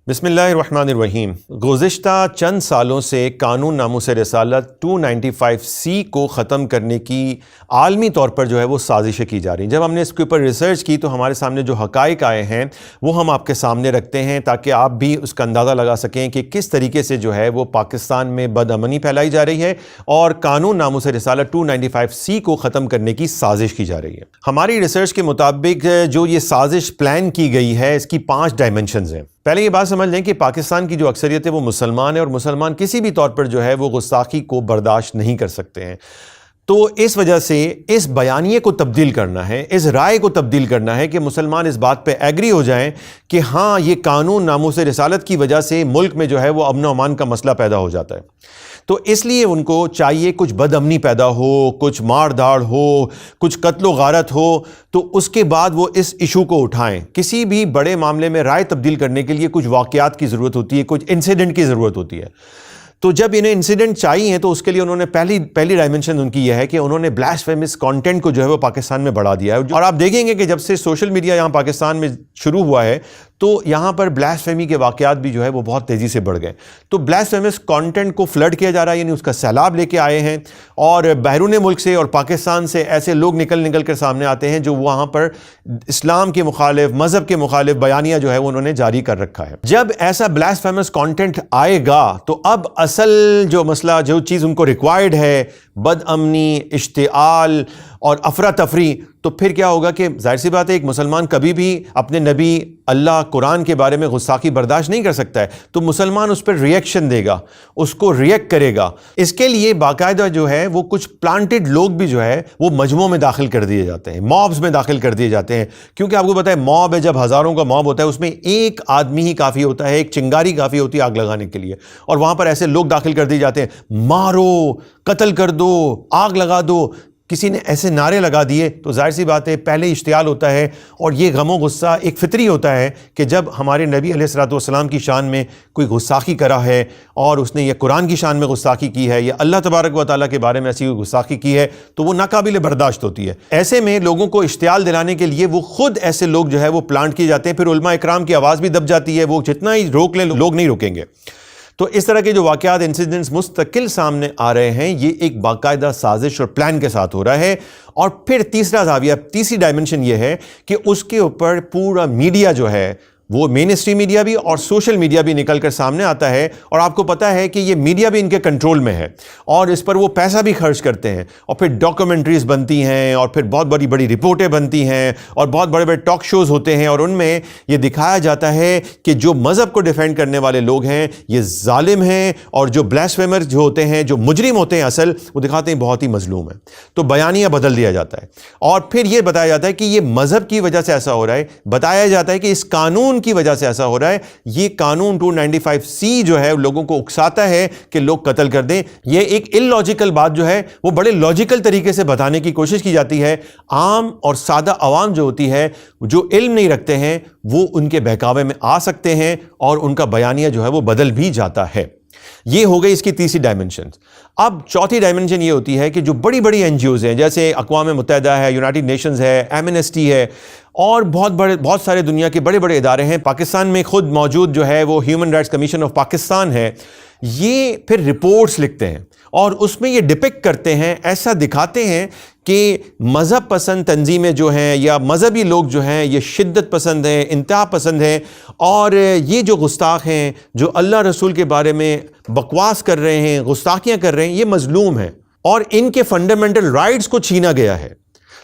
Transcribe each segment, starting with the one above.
بسم اللہ الرحمن الرحیم۔ گزشتہ چند سالوں سے قانون ناموس رسالت 295C کو ختم کرنے کی عالمی طور پر جو ہے وہ سازشیں کی جا رہی ہیں۔ جب ہم نے اس کے اوپر ریسرچ کی تو ہمارے سامنے جو حقائق آئے ہیں وہ ہم آپ کے سامنے رکھتے ہیں تاکہ آپ بھی اس کا اندازہ لگا سکیں کہ کس طریقے سے جو ہے وہ پاکستان میں بد امنی پھیلائی جا رہی ہے اور قانون ناموس رسالت 295C کو ختم کرنے کی سازش کی جا رہی ہے۔ ہماری ریسرچ کے مطابق جو یہ سازش پلان کی گئی ہے اس کی 5 ڈائمنشنز ہیں۔ پہلے یہ بات سمجھ لیں کہ پاکستان کی جو اکثریت ہے وہ مسلمان ہے اور مسلمان کسی بھی طور پر جو ہے وہ گستاخی کو برداشت نہیں کر سکتے ہیں۔ تو اس وجہ سے اس بیانیے کو تبدیل کرنا ہے، اس رائے کو تبدیل کرنا ہے کہ مسلمان اس بات پہ ایگری ہو جائیں کہ ہاں یہ قانون ناموس رسالت کی وجہ سے ملک میں جو ہے وہ امن و امان کا مسئلہ پیدا ہو جاتا ہے۔ تو اس لیے ان کو چاہیے کچھ بد امنی پیدا ہو، کچھ مار دھاڑ ہو، کچھ قتل و غارت ہو، تو اس کے بعد وہ اس ایشو کو اٹھائیں۔ کسی بھی بڑے معاملے میں رائے تبدیل کرنے کے لیے کچھ واقعات کی ضرورت ہوتی ہے، کچھ انسیڈنٹ کی ضرورت ہوتی ہے۔ تو جب انہیں انسیڈنٹ چاہیے تو اس کے لیے انہوں نے پہلی ڈائمنشن ان کی یہ ہے کہ انہوں نے بلاسفیمس کانٹینٹ کو جو ہے وہ پاکستان میں بڑھا دیا ہے۔ اور آپ دیکھیں گے کہ جب سے سوشل میڈیا یہاں پاکستان میں شروع ہوا ہے تو یہاں پر بلاسفیمی کے واقعات بھی جو ہے وہ بہت تیزی سے بڑھ گئے۔ تو بلاسفیمس کانٹینٹ کو فلڈ کیا جا رہا ہے، یعنی اس کا سیلاب لے کے آئے ہیں، اور بیرون ملک سے اور پاکستان سے ایسے لوگ نکل کر سامنے آتے ہیں جو وہاں پر اسلام کے مخالف، مذہب کے مخالف بیانیہ جو ہے وہ انہوں نے جاری کر رکھا ہے۔ جب ایسا بلاسفیمس کانٹینٹ آئے گا تو اب اصل جو مسئلہ، جو چیز ان کو ریکوائرڈ ہے، بد امنی، اشتعال اور افراتفری، تو پھر کیا ہوگا کہ ظاہر سی بات ہے ایک مسلمان کبھی بھی اپنے نبی، اللہ، قرآن کے بارے میں گستاخی برداشت نہیں کر سکتا ہے، تو مسلمان اس پر ریئیکشن دے گا، اس کو ریئیکٹ کرے گا۔ اس کے لیے باقاعدہ جو ہے وہ کچھ پلانٹڈ لوگ بھی جو ہے وہ مجموعوں میں داخل کر دیے جاتے ہیں، موبز میں داخل کر دیے جاتے ہیں، کیونکہ آپ کو پتہ ہے موب ہے، جب ہزاروں کا موب ہوتا ہے اس میں ایک آدمی ہی کافی ہوتا ہے، ایک چنگاری کافی ہوتی ہے آگ لگانے کے لیے، اور وہاں پر ایسے لوگ داخل کر دیے جاتے ہیں، مارو، قتل کر دو، آگ لگا دو۔ کسی نے ایسے نعرے لگا دیے تو ظاہر سی بات ہے پہلے اشتعال ہوتا ہے، اور یہ غم و غصہ ایک فطری ہوتا ہے کہ جب ہمارے نبی علیہ الصلوۃ والسلام کی شان میں کوئی گستاخی کرا ہے اور اس نے یہ قرآن کی شان میں گستاخی کی ہے یا اللہ تبارک و تعالیٰ کے بارے میں ایسی گستاخی کی ہے تو وہ ناقابل برداشت ہوتی ہے۔ ایسے میں لوگوں کو اشتعال دلانے کے لیے وہ خود ایسے لوگ جو ہے وہ پلانٹ کیے جاتے ہیں، پھر علماء اکرام کی آواز بھی دب جاتی ہے، وہ جتنا ہی روک لیں لوگ نہیں روکیں گے۔ تو اس طرح کے جو واقعات، انسیڈنٹس مستقل سامنے آ رہے ہیں، یہ ایک باقاعدہ سازش اور پلان کے ساتھ ہو رہا ہے۔ اور پھر تیسرا زاویہ، تیسری ڈائمنشن یہ ہے کہ اس کے اوپر پورا میڈیا جو ہے وہ مین اسٹریم میڈیا بھی اور سوشل میڈیا بھی نکل کر سامنے آتا ہے، اور آپ کو پتہ ہے کہ یہ میڈیا بھی ان کے کنٹرول میں ہے اور اس پر وہ پیسہ بھی خرچ کرتے ہیں، اور پھر ڈاکومنٹریز بنتی ہیں اور پھر بہت بڑی بڑی رپورٹیں بنتی ہیں اور بہت بڑے بڑے ٹاک شوز ہوتے ہیں، اور ان میں یہ دکھایا جاتا ہے کہ جو مذہب کو ڈیفینڈ کرنے والے لوگ ہیں یہ ظالم ہیں، اور جو بلاسفیمر جو ہوتے ہیں، جو مجرم ہوتے ہیں اصل، وہ دکھاتے ہیں بہت ہی مظلوم ہے۔ تو بیانیہ بدل دیا جاتا ہے، اور پھر یہ بتایا جاتا ہے کہ یہ مذہب کی وجہ سے ایسا ہو رہا ہے، بتایا جاتا ہے کہ اس قانون کی وجہ سے ایسا ہو رہا ہے، یہ قانون 295C جو ہے لوگوں کو اکساتا ہے کہ لوگ قتل کر دیں۔ یہ ایک ان لاجیکل بات جو ہے وہ بڑے لاجیکل طریقے سے بتانے کی کوشش کی جاتی ہے۔ عام اور سادہ عوام جو ہوتی ہے، جو علم نہیں رکھتے ہیں، وہ ان کے بہکاوے میں آ سکتے ہیں اور ان کا بیانیہ جو ہے وہ بدل بھی جاتا ہے۔ یہ ہو گئی اس کی تیسری ڈائمنشن۔ اب چوتھی ڈائمنشن یہ ہوتی ہے کہ جو بڑی بڑی NGOs ہیں، جیسے اقوام متحدہ ہے، یونائٹڈ نیشنز ہے، ایمنسٹی ہے، اور بہت سارے دنیا کے بڑے بڑے ادارے ہیں، پاکستان میں خود موجود جو ہے وہ human rights commission of Pakistan ہے، یہ پھر رپورٹس لکھتے ہیں اور اس میں یہ ڈپکٹ کرتے ہیں، ایسا دکھاتے ہیں کہ مذہب پسند تنظیمیں جو ہیں یا مذہبی لوگ جو ہیں یہ شدت پسند ہیں، انتہا پسند ہیں، اور یہ جو گستاخ ہیں، جو اللہ رسول کے بارے میں بکواس کر رہے ہیں، گستاخیاں کر رہے ہیں، یہ مظلوم ہیں اور ان کے فنڈامنٹل رائٹس کو چھینا گیا ہے۔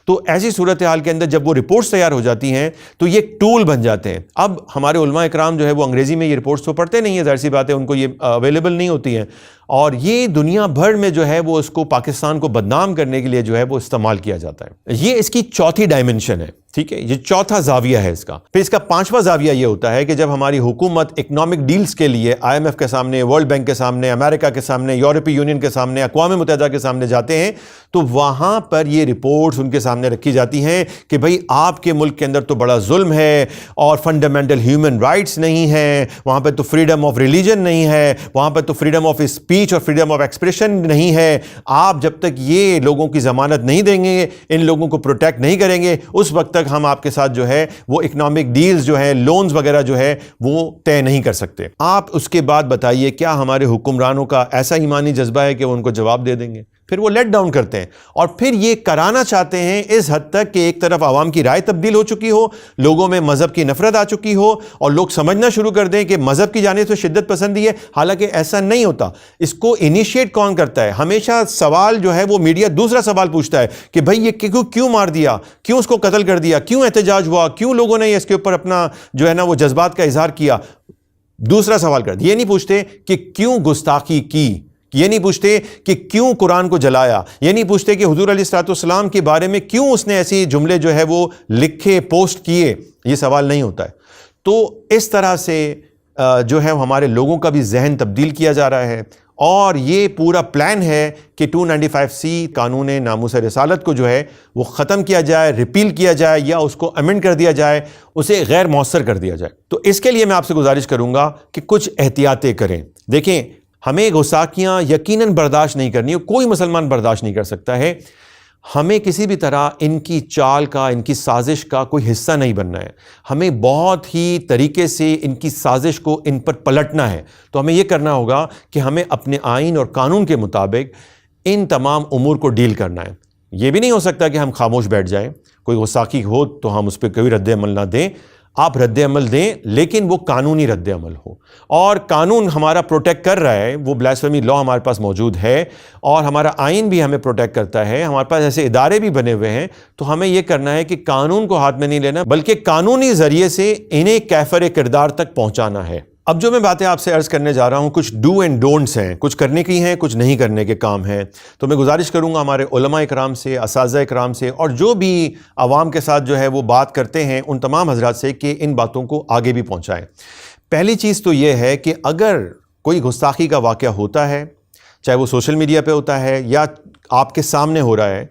تو ایسی صورتحال کے اندر جب وہ رپورٹس تیار ہو جاتی ہیں تو یہ ایک ٹول بن جاتے ہیں۔ اب ہمارے علماء اکرام جو ہے وہ انگریزی میں یہ رپورٹس تو پڑھتے نہیں ہیں، ظاہر سی بات ہے ان کو یہ اویلیبل نہیں ہوتی ہیں، اور یہ دنیا بھر میں جو ہے وہ اس کو پاکستان کو بدنام کرنے کے لیے جو ہے وہ استعمال کیا جاتا ہے۔ یہ اس کی چوتھی ڈائمنشن ہے، ٹھیک ہے، یہ چوتھا زاویہ ہے اس کا۔ پھر اس کا پانچواں زاویہ یہ ہوتا ہے کہ جب ہماری حکومت اکنامک ڈیلز کے لیے IMF کے سامنے، ورلڈ بینک کے سامنے، امریکہ کے سامنے، یورپی یونین کے سامنے، اقوام متحدہ کے سامنے جاتے ہیں تو وہاں پر یہ رپورٹس ان کے سامنے رکھی جاتی ہیں کہ بھئی آپ کے ملک کے اندر تو بڑا ظلم ہے اور فنڈامنٹل ہیومن رائٹس نہیں ہیں، وہاں پہ تو فریڈم آف ریلیجن نہیں ہے، وہاں پہ تو فریڈم آف اسپیچ اسپیچ اور فریڈم آف ایکسپریشن نہیں ہے، آپ جب تک یہ لوگوں کی ضمانت نہیں دیں گے، ان لوگوں کو پروٹیکٹ نہیں کریں گے، اس وقت تک ہم آپ کے ساتھ جو ہے وہ اکنامک ڈیلز جو ہے، لونز وغیرہ جو ہے وہ طے نہیں کر سکتے۔ آپ اس کے بعد بتائیے کیا ہمارے حکمرانوں کا ایسا ایمانی جذبہ ہے کہ وہ ان کو جواب دے دیں گے؟ پھر وہ لیٹ ڈاؤن کرتے ہیں، اور پھر یہ کرانا چاہتے ہیں اس حد تک کہ ایک طرف عوام کی رائے تبدیل ہو چکی ہو، لوگوں میں مذہب کی نفرت آ چکی ہو، اور لوگ سمجھنا شروع کر دیں کہ مذہب کی جانب سے شدت پسندی ہے، حالانکہ ایسا نہیں ہوتا۔ اس کو انیشیٹ کون کرتا ہے؟ ہمیشہ سوال جو ہے وہ میڈیا دوسرا سوال پوچھتا ہے کہ بھئی یہ کیوں مار دیا، کیوں اس کو قتل کر دیا، کیوں احتجاج ہوا، کیوں لوگوں نے اس کے اوپر اپنا جو ہے نا وہ جذبات کا اظہار کیا۔ دوسرا سوال کر دیا، یہ نہیں پوچھتے کہ کیوں گستاخی کی، یہ نہیں پوچھتے کہ کیوں قرآن کو جلایا، یہ نہیں پوچھتے کہ حضور علیہ الصلوۃ والسلام کے بارے میں کیوں اس نے ایسی جملے جو ہے وہ لکھے، پوسٹ کیے۔ یہ سوال نہیں ہوتا ہے۔ تو اس طرح سے جو ہے ہمارے لوگوں کا بھی ذہن تبدیل کیا جا رہا ہے، اور یہ پورا پلان ہے کہ 295C قانون ناموس رسالت کو جو ہے وہ ختم کیا جائے، ریپیل کیا جائے، یا اس کو امینڈ کر دیا جائے، اسے غیر مؤثر کر دیا جائے۔ تو اس کے لیے میں آپ سے گزارش کروں گا کہ کچھ احتیاطیں کریں۔ دیکھیں، ہمیں گستاخیاں یقیناً برداشت نہیں کرنی، کوئی مسلمان برداشت نہیں کر سکتا ہے۔ ہمیں کسی بھی طرح ان کی چال کا، ان کی سازش کا کوئی حصہ نہیں بننا ہے۔ ہمیں بہت ہی طریقے سے ان کی سازش کو ان پر پلٹنا ہے۔ تو ہمیں یہ کرنا ہوگا کہ ہمیں اپنے آئین اور قانون کے مطابق ان تمام امور کو ڈیل کرنا ہے۔ یہ بھی نہیں ہو سکتا کہ ہم خاموش بیٹھ جائیں، کوئی گستاخی ہو تو ہم اس پہ کوئی رد عمل نہ دیں۔ آپ رد عمل دیں، لیکن وہ قانونی رد عمل ہو، اور قانون ہمارا پروٹیکٹ کر رہا ہے، وہ بلاسفیمی لا ہمارے پاس موجود ہے، اور ہمارا آئین بھی ہمیں پروٹیکٹ کرتا ہے، ہمارے پاس ایسے ادارے بھی بنے ہوئے ہیں۔ تو ہمیں یہ کرنا ہے کہ قانون کو ہاتھ میں نہیں لینا، بلکہ قانونی ذریعے سے انہیں کیفر کردار تک پہنچانا ہے۔ اب جو میں باتیں آپ سے عرض کرنے جا رہا ہوں، کچھ ڈو اینڈ ڈونٹس ہیں، کچھ کرنے کی ہیں، کچھ نہیں کرنے کے کام ہیں۔ تو میں گزارش کروں گا ہمارے علماء اکرام سے، اساتذہ اکرام سے، اور جو بھی عوام کے ساتھ جو ہے وہ بات کرتے ہیں، ان تمام حضرات سے کہ ان باتوں کو آگے بھی پہنچائیں۔ پہلی چیز تو یہ ہے کہ اگر کوئی گستاخی کا واقعہ ہوتا ہے، چاہے وہ سوشل میڈیا پہ ہوتا ہے یا آپ کے سامنے ہو رہا ہے،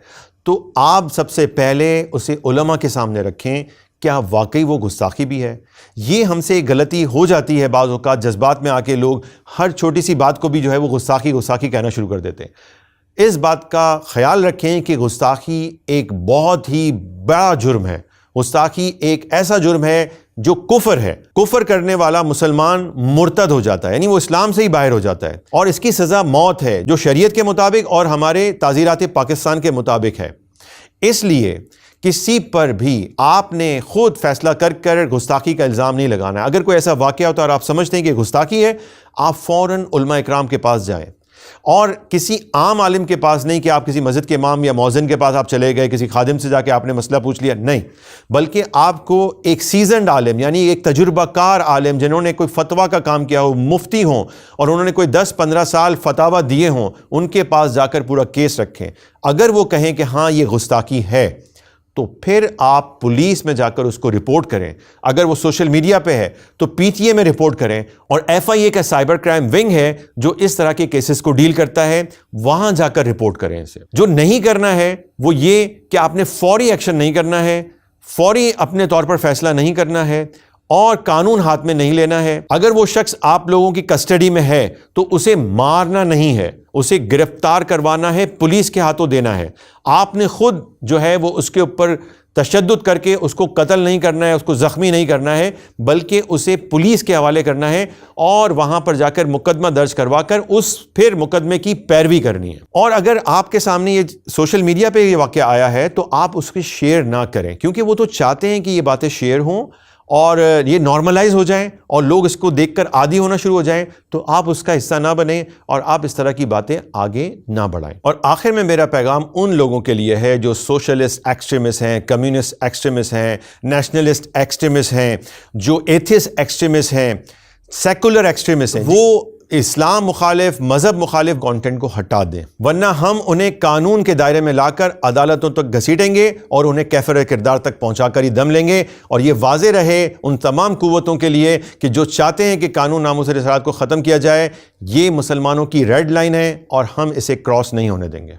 تو آپ سب سے پہلے اسے علماء کے سامنے رکھیں، کیا واقعی وہ گستاخی بھی ہے؟ یہ ہم سے غلطی ہو جاتی ہے بعض اوقات، جذبات میں آ کے لوگ ہر چھوٹی سی بات کو بھی جو ہے وہ گستاخی کہنا شروع کر دیتے ہیں۔ اس بات کا خیال رکھیں کہ گستاخی ایک بہت ہی بڑا جرم ہے۔ گستاخی ایک ایسا جرم ہے جو کفر ہے۔ کفر کرنے والا مسلمان مرتد ہو جاتا ہے، یعنی وہ اسلام سے ہی باہر ہو جاتا ہے، اور اس کی سزا موت ہے، جو شریعت کے مطابق اور ہمارے تعزیرات پاکستان کے مطابق ہے۔ اس لیے کسی پر بھی آپ نے خود فیصلہ کر گستاخی کا الزام نہیں لگانا ہے۔ اگر کوئی ایسا واقعہ ہوتا ہے اور آپ سمجھتے ہیں کہ گستاخی ہے، آپ فوراً علماء اکرام کے پاس جائیں، اور کسی عام عالم کے پاس نہیں کہ آپ کسی مسجد کے امام یا مؤذن کے پاس آپ چلے گئے، کسی خادم سے جا کے آپ نے مسئلہ پوچھ لیا، نہیں، بلکہ آپ کو ایک سیزنڈ عالم، یعنی ایک تجربہ کار عالم جنہوں نے کوئی فتویٰ کا کام کیا ہو، مفتی ہوں، اور انہوں نے کوئی 10-15 سال فتاویٰ دیے ہوں، ان کے پاس جا کر پورا کیس رکھیں۔ اگر وہ کہیں کہ ہاں یہ گستاخی ہے، تو پھر آپ پولیس میں جا کر اس کو رپورٹ کریں۔ اگر وہ سوشل میڈیا پہ ہے تو PTA میں رپورٹ کریں، اور FIA کا سائبر کرائم ونگ ہے جو اس طرح کے کیسز کو ڈیل کرتا ہے، وہاں جا کر رپورٹ کریں اسے۔ جو نہیں کرنا ہے وہ یہ کہ آپ نے فوری ایکشن نہیں کرنا ہے، فوری اپنے طور پر فیصلہ نہیں کرنا ہے، اور قانون ہاتھ میں نہیں لینا ہے۔ اگر وہ شخص آپ لوگوں کی کسٹڈی میں ہے تو اسے مارنا نہیں ہے، اسے گرفتار کروانا ہے، پولیس کے ہاتھوں دینا ہے۔ آپ نے خود جو ہے وہ اس کے اوپر تشدد کر کے اس کو قتل نہیں کرنا ہے، اس کو زخمی نہیں کرنا ہے، بلکہ اسے پولیس کے حوالے کرنا ہے، اور وہاں پر جا کر مقدمہ درج کروا کر اس پھر مقدمے کی پیروی کرنی ہے۔ اور اگر آپ کے سامنے یہ سوشل میڈیا پہ یہ واقعہ آیا ہے تو آپ اس کی شیئر نہ کریں، کیونکہ وہ تو چاہتے ہیں کہ یہ باتیں شیئر ہوں اور یہ نارملائز ہو جائیں اور لوگ اس کو دیکھ کر عادی ہونا شروع ہو جائیں، تو آپ اس کا حصہ نہ بنیں اور آپ اس طرح کی باتیں آگے نہ بڑھائیں۔ اور آخر میں میرا پیغام ان لوگوں کے لیے ہے جو سوشلسٹ ایکسٹریمسٹ ہیں، کمیونسٹ ایکسٹریمسٹ ہیں، نیشنلسٹ ایکسٹریمسٹ ہیں، جو ایتھیسٹ ایکسٹریمسٹ ہیں، سیکولر ایکسٹریمسٹ ہیں، وہ اسلام مخالف، مذہب مخالف کانٹینٹ کو ہٹا دیں، ورنہ ہم انہیں قانون کے دائرے میں لا کر عدالتوں تک گھسیٹیں گے اور انہیں کیفر کردار تک پہنچا کر ہی دم لیں گے۔ اور یہ واضح رہے ان تمام قوتوں کے لیے کہ جو چاہتے ہیں کہ قانون ناموس رسالت کو ختم کیا جائے، یہ مسلمانوں کی ریڈ لائن ہے اور ہم اسے کراس نہیں ہونے دیں گے۔